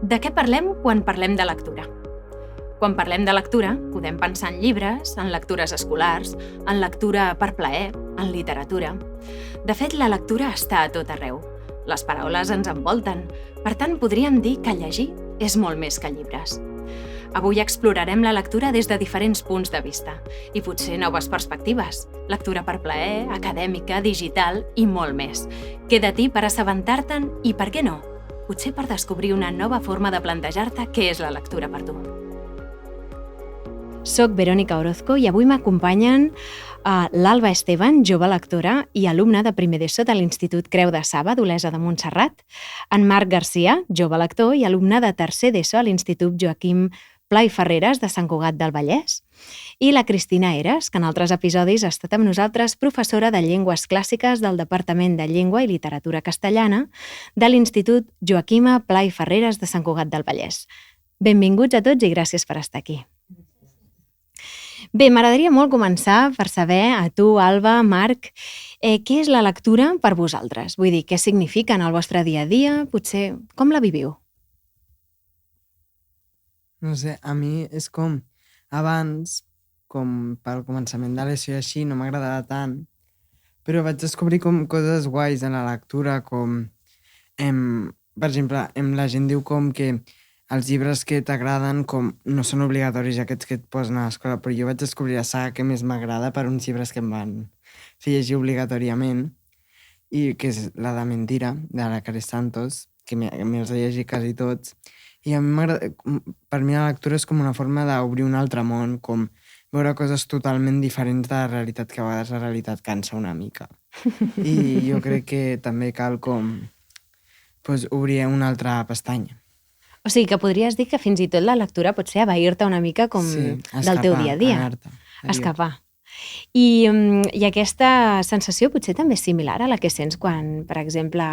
De què parlem quan parlem de lectura? Quan parlem de lectura, podem pensar en llibres, en lectures escolars, en lectura per plaer, en literatura. De fet, la lectura està a tot arreu. Les paraules ens envolten. Per tant, podríem dir que llegir és molt més que llibres. Avui explorarem la lectura des de diferents punts de vista i potser noves perspectives. Lectura per plaer, acadèmica, digital i molt més. Queda-t'hi per assabentar-te'n i, per què no, potser per descobrir una nova forma de plantejar-te què és la lectura per tu. Soc Verònica Orozco i avui m'acompanyen l'Alba Esteban, jove lectora i alumna de primer d'ESO de l'Institut Creu de Saba d'Olesa de Montserrat, en Marc Garcia, jove lector i alumne de tercer d'ESO a l'Institut Joaquim Pla i Ferreres de Sant Cugat del Vallès, i la Cristina Eres, que en altres episodis ha estat amb nosaltres professora de Llengües Clàssiques del Departament de Llengua i Literatura Castellana de l'Institut Joaquim Pla i Ferreres de Sant Cugat del Vallès. Benvinguts a tots i gràcies per estar aquí. Bé, m'agradaria molt començar per saber, a tu, Alba, Marc, què és la lectura per vosaltres? Vull dir, què significa en el vostre dia a dia? Potser, com la viviu? No sé, a mi és com abans, com pel començament de l'ESO i així, no m'agradava tant, però vaig descobrir com coses guais en la lectura, com, per exemple, la gent diu com que els llibres que t'agraden com no són obligatoris aquests que et posen a l'escola, però jo vaig descobrir la saga que més m'agrada per uns llibres que em van fer llegir obligatòriament, i que és la de Mentira, de la Care Santos, que me'ls he llegit quasi tots. I a mi m'agrada, per mi la lectura és com una forma d'obrir un altre món, com veure coses totalment diferents de la realitat, que a vegades la realitat cansa una mica. I jo crec que també cal com obrir una altra pestanya. O sigui, que podries dir que fins i tot la lectura pot ser abair-te una mica com del teu dia a dia. Escapar. I aquesta sensació potser també és similar a la que sents quan, per exemple,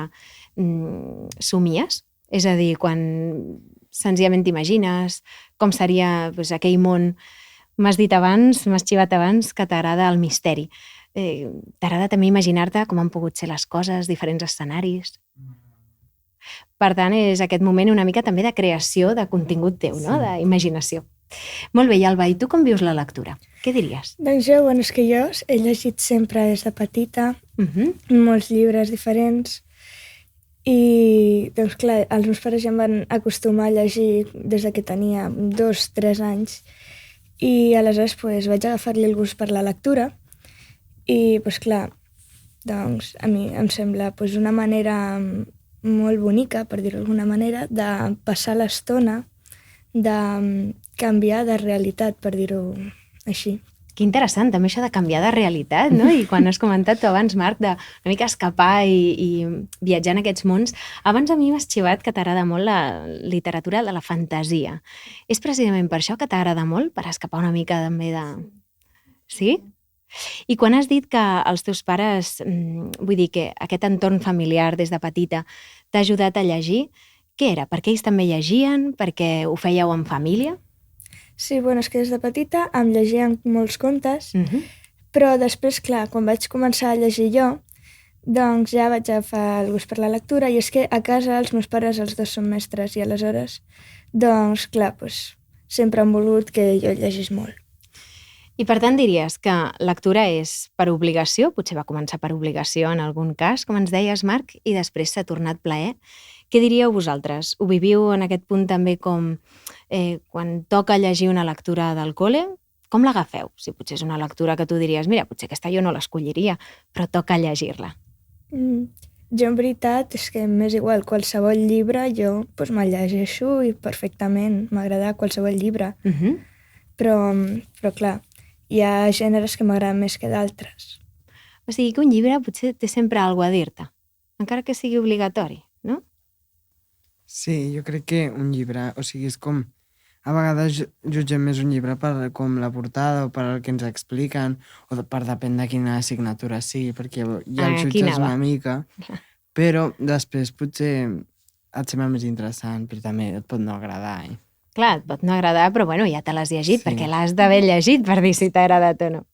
somies? És a dir, quan senzillament t'imagines com seria aquell món. M'has dit abans, m'has xivat abans, que t'agrada el misteri. T'agrada també imaginar-te com han pogut ser les coses, diferents escenaris. Per tant, és aquest moment una mica també de creació de contingut teu, no? D'imaginació. Molt bé, i Alba, i tu com vius la lectura? Què diries? Doncs jo, és que jo he llegit sempre des de petita, molts llibres diferents, i doncs clar, els meus pares ja em van acostumar a llegir des que tenia 2-3 anys, i aleshores vaig agafar-li el gust per la lectura, i clar, doncs a mi em sembla una manera molt bonica, per dir-ho d'alguna manera, de passar l'estona, de canviar de realitat, per dir-ho així. Que interessant, també això de canviar de realitat, no? I quan has comentat tu abans, Marc, de una mica escapar i viatjar en aquests mons, abans a mi m'has xivat que t'agrada molt la literatura de la fantasia. És precisament per això que t'agrada molt, per escapar una mica també de... Sí? I quan has dit que els teus pares, vull dir que aquest entorn familiar des de petita t'ha ajudat a llegir, què era? Perquè ells també llegien? Perquè ho fèieu en família? Sí, és que des de petita em llegien molts contes, però després, clar, quan vaig començar a llegir jo, doncs ja vaig agafar el gust per la lectura, i és que a casa els meus pares, els dos són mestres, i aleshores, doncs clar, sempre han volut que jo llegís molt. I per tant diries que lectura és per obligació, potser va començar per obligació en algun cas, com ens deies, Marc, i després s'ha tornat plaer. Què diríeu vosaltres? Ho viviu en aquest punt també com quan toca llegir una lectura del col·le? Com l'agafeu? Si potser és una lectura que tu diries, mira, potser aquesta jo no l'escolliria, però toca llegir-la. Jo, en veritat, és que m'és igual, qualsevol llibre jo me'l llegeixo i perfectament, m'agrada qualsevol llibre. Però clar, hi ha gèneres que m'agraden més que d'altres. O sigui que un llibre potser té sempre alguna cosa a dir-te, encara que sigui obligatori, no? Sí, jo crec que un llibre, o sigui, és com... A vegades jutgem més un llibre per com la portada o per el que ens expliquen, o per depèn de quina assignatura sigui, perquè ja el jutges una mica, però després potser et sembla més interessant, però també et pot no agradar, Clar, et pot no agradar, però ja te l'has llegit, perquè l'has d'haver llegit per dir si t'ha agradat o no.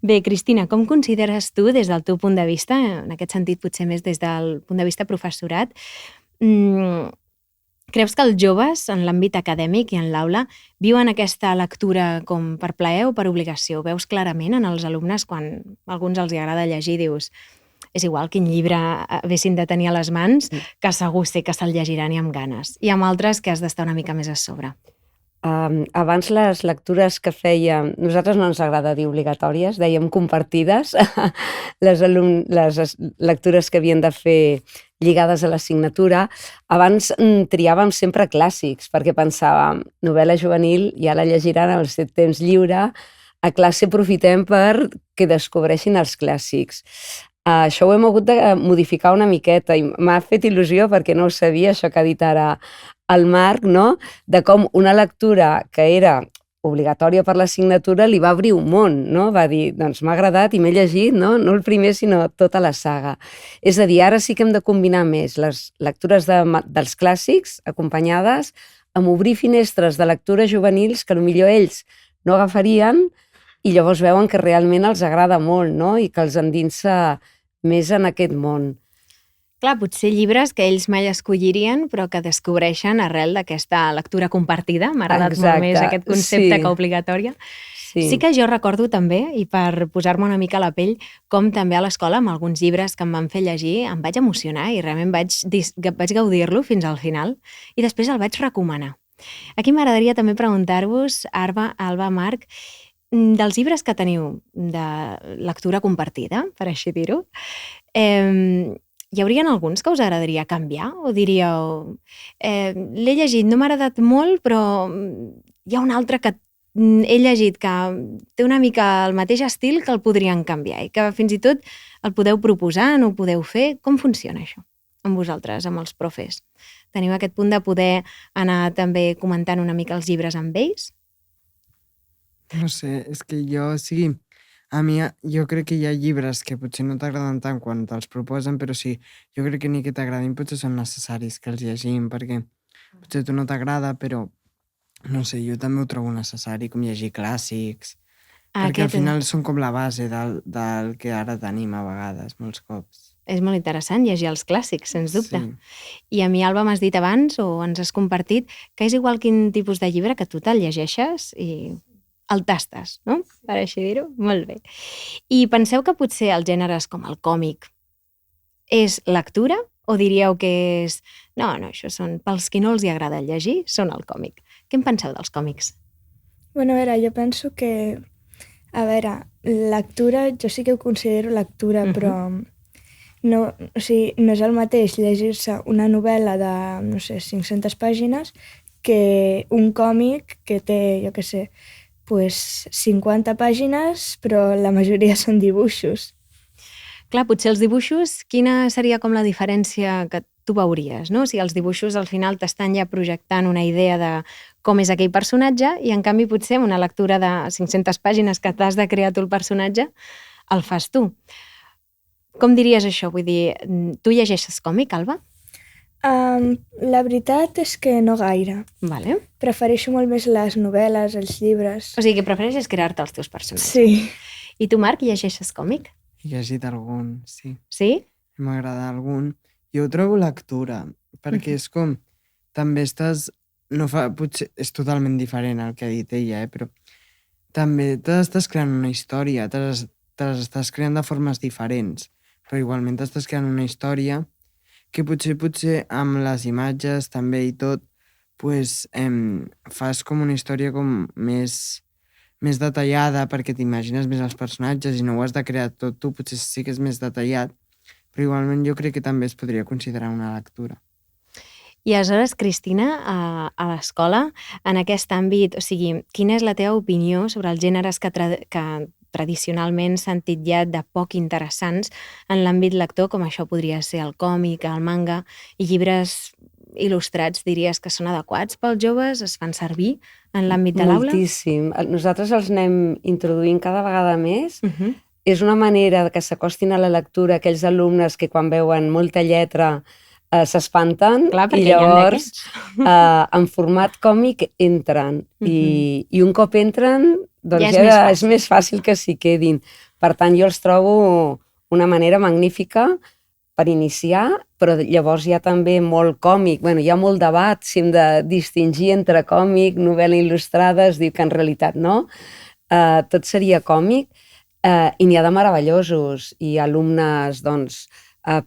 Bé, Cristina, com consideres tu, des del teu punt de vista, en aquest sentit potser més des del punt de vista professorat, Creus que els joves, en l'àmbit acadèmic i en l'aula, viuen aquesta lectura com per plaer o per obligació? Ho veus clarament en els alumnes quan a alguns els agrada llegir, dius és igual quin llibre haguessin de tenir a les mans, que segur sé que se'l llegiran i amb ganes. I amb altres que has d'estar una mica més a sobre. Abans les lectures que fèiem, nosaltres no ens agrada dir obligatòries, dèiem compartides, les lectures que havien de fer lligades a l'assignatura. Abans triàvem sempre clàssics, perquè pensàvem, novel·la juvenil ja la llegiran al seu temps lliure, a classe aprofitem perquè descobreixin els clàssics. Això ho hem hagut de modificar una miqueta i m'ha fet il·lusió perquè no ho sabia, això que ha dit ara el Marc, no? De com una lectura que era obligatòria per l'assignatura li va obrir un món, no? Va dir, doncs m'ha agradat i m'he llegit, no el primer sinó tota la saga. És a dir, ara sí que hem de combinar més les lectures dels clàssics acompanyades amb obrir finestres de lectura juvenils que potser ells no agafarien i llavors veuen que realment els agrada molt, no? I que els endinsa més en aquest món. Clar, potser llibres que ells mai escollirien, però que descobreixen arrel d'aquesta lectura compartida. M'ha agradat molt més aquest concepte que obligatòria. Sí que jo recordo també, i per posar-me una mica a la pell, com també a l'escola, amb alguns llibres que em van fer llegir, em vaig emocionar i realment vaig gaudir-lo fins al final i després el vaig recomanar. Aquí m'agradaria també preguntar-vos, Alba, Marc, dels llibres que teniu de lectura compartida, per així dir-ho, hi haurien alguns que us agradaria canviar? O diríeu, l'he llegit, no m'ha agradat molt, però hi ha un altre que he llegit que té una mica el mateix estil que el podrien canviar i que fins i tot el podeu proposar, no ho podeu fer. Com funciona això amb vosaltres, amb els profes? Teniu aquest punt de poder anar també comentant una mica els llibres amb ells? No sé, és que a mi jo crec que hi ha llibres que potser no t'agraden tant quan te'ls proposen, però sí, jo crec que ni que t'agradin potser són necessaris que els llegim, perquè potser tu no t'agrada, però no sé, jo també ho trobo necessari, com llegir clàssics, perquè al final són com la base del que ara tenim a vegades, molts cops. És molt interessant llegir els clàssics, sens dubte. Sí. I a mi, Alba, m'has dit abans, o ens has compartit, que és igual quin tipus de llibre que tu te'l llegeixes i el tastes, no? Per així dir-ho. Molt bé. I penseu que potser els gèneres com el còmic és lectura o diríeu que és... No, això són pels qui no els hi agrada llegir, són el còmic. Què en penseu dels còmics? Bueno, a veure, jo penso que... A veure, lectura, jo sí que ho considero lectura, però no, o sigui, no és el mateix llegir-se una novel·la de, no sé, 500 pàgines que un còmic que té, jo què sé, pues 50 pàgines, però la majoria són dibuixos. Clar, potser els dibuixos, quina seria com la diferència que tu veuries, no? O sigui, els dibuixos al final t'estan ja projectant una idea de com és aquell personatge i en canvi potser amb una lectura de 500 pàgines que t'has de crear tu el personatge, el fas tu. Com diries això? Vull dir, tu llegeixes còmic, Alba? La veritat és que no gaire. Vale. Prefereixo molt més les novel·les, els llibres. O sigui, que prefereixes crear-te els teus personatges. Sí. I tu, Marc, llegeixes còmic? He llegit algun, sí. Sí? M'agrada algun. Jo ho trobo lectura, perquè és com... També estàs... potser és totalment diferent al que ha dit ella, però també t'estàs creant una història, te les estàs creant de formes diferents, però igualment t'estàs creant una història que potser amb les imatges també i tot, pues, fas com una història com més detallada perquè t'imagines més els personatges i no ho has de crear tot tu, potser sí que és més detallat, però igualment jo crec que també es podria considerar una lectura. I aleshores, Cristina, a l'escola, en aquest àmbit, o sigui, quina és la teva opinió sobre els gèneres que tradicionalment s'han titllat de poc interessants en l'àmbit lector, com això podria ser el còmic, el manga, i llibres il·lustrats, diries que són adequats pels joves? Es fan servir en l'àmbit de l'aula? Moltíssim. Nosaltres els anem introduint cada vegada més. És una manera que s'acostin a la lectura aquells alumnes que quan veuen molta lletra s'espanten. Clar, i llavors en format còmic entren i un cop entren doncs ja és més fàcil que s'hi quedin. Per tant, jo els trobo una manera magnífica per iniciar, però llavors hi ha també molt còmic. Bueno, hi ha molt debat si hem de distingir entre còmic, novel·la il·lustrada, es diu que en realitat no. Tot seria còmic, i n'hi ha de meravellosos. I alumnes, doncs,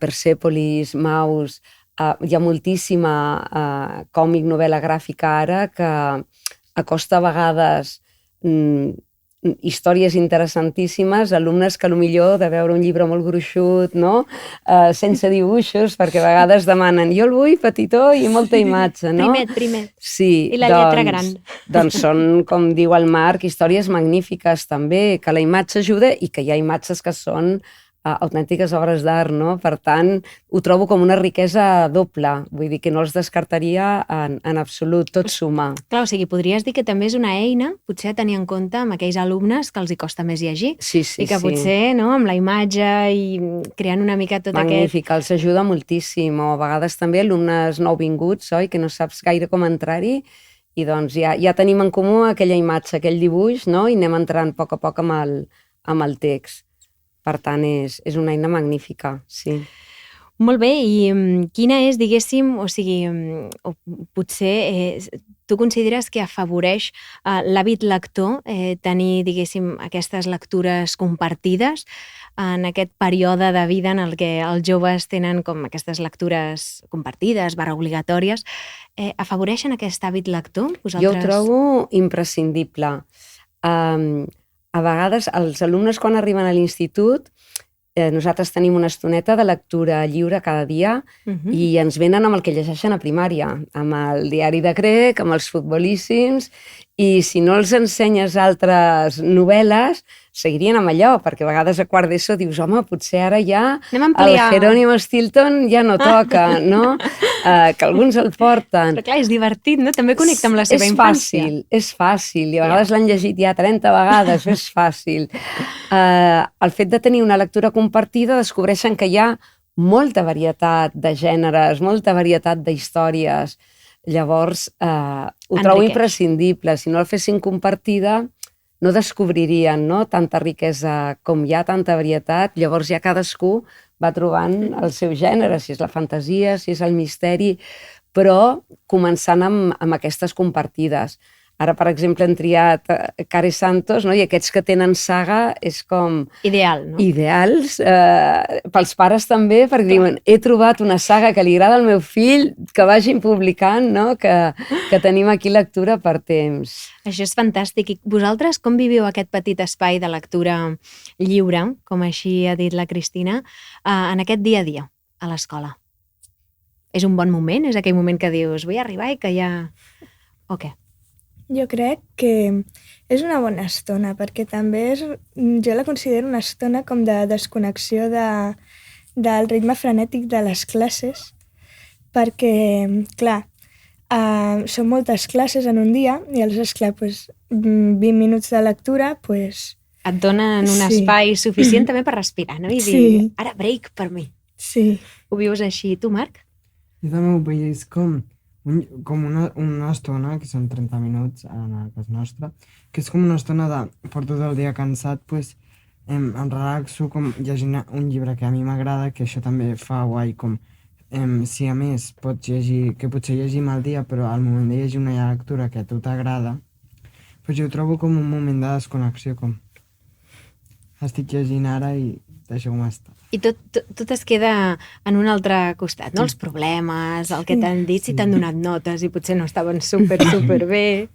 Persepolis, Maus, hi ha moltíssima còmic, novel·la gràfica ara que acosta a vegades històries interessantíssimes, alumnes que potser de veure un llibre molt gruixut, no? Sense dibuixos, perquè a vegades demanen jo el vull petitó i molta imatge, no? Primet. Sí, I la lletra gran. Doncs són, com diu el Marc, històries magnífiques també, que la imatge ajuda i que hi ha imatges que són autèntiques obres d'art, no? Per tant, ho trobo com una riquesa doble, vull dir que no els descartaria en absolut, tot suma. Clar, o sigui, podries dir que també és una eina, potser a tenir en compte amb aquells alumnes que els hi costa més llegir. Sí, I que potser, no?, amb la imatge i creant una mica tot magnífic, els ajuda moltíssim, o a vegades també alumnes nouvinguts, oi?, que no saps gaire com entrar-hi, i doncs ja tenim en comú aquella imatge, aquell dibuix, no?, i anem entrant a poc amb el text. Per tant, és una eina magnífica, sí. Molt bé, i quina és, diguéssim, o sigui, potser tu consideres que afavoreix l'hàbit lector tenir, diguéssim, aquestes lectures compartides en aquest període de vida en el que els joves tenen com aquestes lectures compartides, obligatòries, afavoreixen aquest hàbit lector? Jo ho trobo imprescindible. A vegades, els alumnes, quan arriben a l'institut, nosaltres tenim una estoneta de lectura lliure cada dia i ens venen amb el que llegeixen a primària, amb el diari de Crec, amb els futbolíssims, i si no els ensenyes altres novel·les, seguirien amb allò, perquè a vegades a quart d'ESO dius, home, potser ara ja el Jerónimo Stilton ja no toca, no? Que alguns el porten. Però clar, és divertit, no? També connecta amb la seva infància. És fàcil, i a vegades l'han llegit ja 30 vegades, és fàcil. El fet de tenir una lectura compartida descobreixen que hi ha molta varietat de gèneres, molta varietat d'històries. Llavors, ho trobo imprescindible. Si no el fessin compartida, no descobririen, no?, tanta riquesa com hi ha, tanta varietat. Llavors ja cadascú va trobant el seu gènere, si és la fantasia, si és el misteri, però començant amb aquestes compartides. Ara, per exemple, hem triat Care Santos, no? I aquests que tenen saga és com... Ideal, no? Ideals. Pels pares també, perquè diuen, he trobat una saga que li agrada al meu fill, que vagin publicant, no? Que tenim aquí lectura per temps. Això és fantàstic. I vosaltres com viviu aquest petit espai de lectura lliure, com així ha dit la Cristina, en aquest dia a dia a l'escola? És un bon moment? És aquell moment que dius, vull arribar i que ja... O què? Jo crec que és una bona estona, perquè també jo la considero una estona com de desconnexió del ritme frenètic de les classes, perquè, clar, són moltes classes en un dia i aleshores, clar, 20 minuts de lectura, et donen un espai suficient també per respirar, no? I dir, ara break per mi. Sí. Ho vius així, tu, Marc? Jo també ho veig com una estona, que són 30 minuts en el cas nostre, que és com una estona de, per tot el dia cansat, em relaxo com llegint un llibre que a mi m'agrada, que això també fa guai, com si a més pots llegir, que potser llegim al dia, però al moment de llegir una lectura que a tu t'agrada, jo ho trobo com un moment de desconnexió, com estic llegint ara i deixeu-me estar. I tot es queda en un altre costat, no? Els problemes, el que t'han dit, si t'han donat notes i potser no estaven super bé.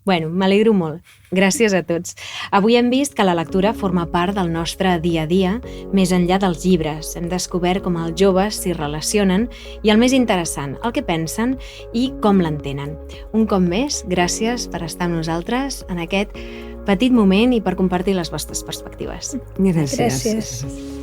Bueno, m'alegro molt. Gràcies a tots. Avui hem vist que la lectura forma part del nostre dia a dia, més enllà dels llibres. Hem descobert com els joves s'hi relacionen i el més interessant, el que pensen i com l'entenen. Un cop més, gràcies per estar amb nosaltres en aquest petit moment i per compartir les vostres perspectives. Gràcies. Gràcies.